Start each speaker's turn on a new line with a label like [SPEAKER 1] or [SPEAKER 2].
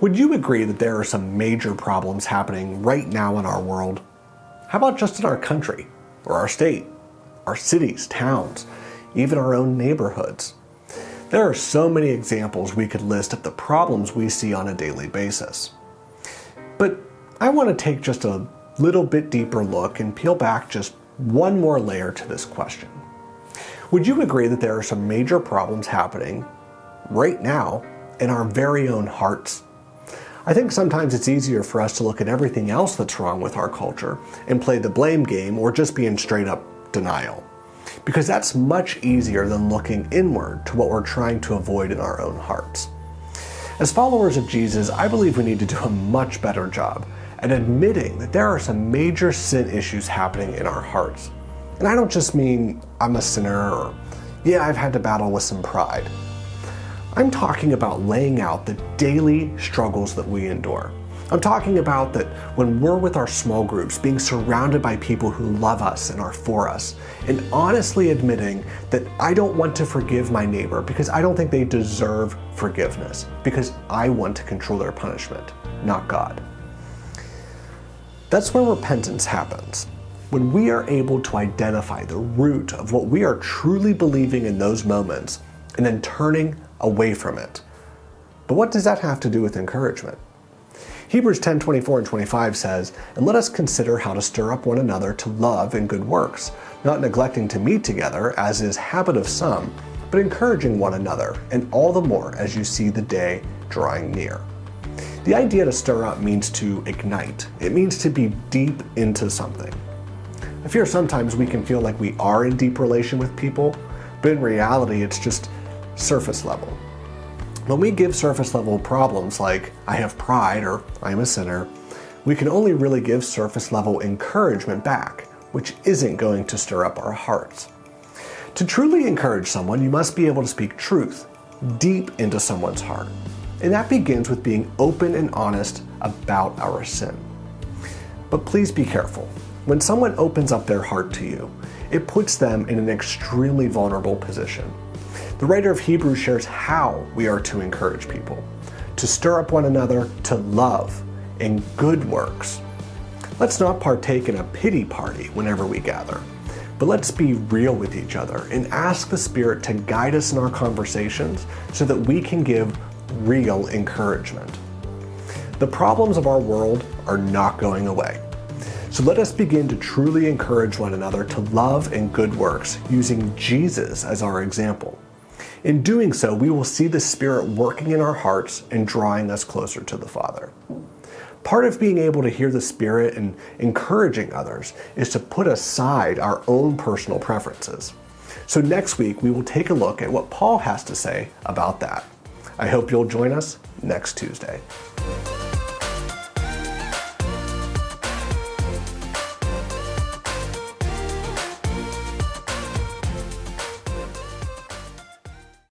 [SPEAKER 1] Would you agree that there are some major problems happening right now in our world? How about just in our country, or our state, our cities, towns, even our own neighborhoods? There are so many examples we could list of the problems we see on a daily basis. But I want to take just a little bit deeper look and peel back just one more layer to this question. Would you agree that there are some major problems happening right now in our very own hearts? I think sometimes it's easier for us to look at everything else that's wrong with our culture and play the blame game or just be in straight up denial. Because that's much easier than looking inward to what we're trying to avoid in our own hearts. As followers of Jesus, I believe we need to do a much better job at admitting that there are some major sin issues happening in our hearts. And I don't just mean I'm a sinner or, yeah, I've had to battle with some pride. I'm talking about laying out the daily struggles that we endure. I'm talking about that when we're with our small groups, being surrounded by people who love us and are for us, and honestly admitting that I don't want to forgive my neighbor because I don't think they deserve forgiveness, because I want to control their punishment, not God. That's where repentance happens. When we are able to identify the root of what we are truly believing in those moments, and then turning away from it. But what does that have to do with encouragement? Hebrews 10:24 and 25 says, "And let us consider how to stir up one another to love and good works, not neglecting to meet together, as is habit of some, but encouraging one another, and all the more as you see the day drawing near." The idea to stir up means to ignite. It means to be deep into something. I fear sometimes we can feel like we are in deep relation with people, but in reality it's just surface level. When we give surface level problems like I have pride or I am a sinner, we can only really give surface level encouragement back, which isn't going to stir up our hearts. To truly encourage someone, you must be able to speak truth deep into someone's heart. And that begins with being open and honest about our sin. But please be careful. When someone opens up their heart to you, it puts them in an extremely vulnerable position. The writer of Hebrews shares how we are to encourage people, to stir up one another to love and good works. Let's not partake in a pity party whenever we gather, but let's be real with each other and ask the Spirit to guide us in our conversations so that we can give real encouragement. The problems of our world are not going away. So let us begin to truly encourage one another to love and good works using Jesus as our example. In doing so, we will see the Spirit working in our hearts and drawing us closer to the Father. Part of being able to hear the Spirit and encouraging others is to put aside our own personal preferences. So next week, we will take a look at what Paul has to say about that. I hope you'll join us next Tuesday.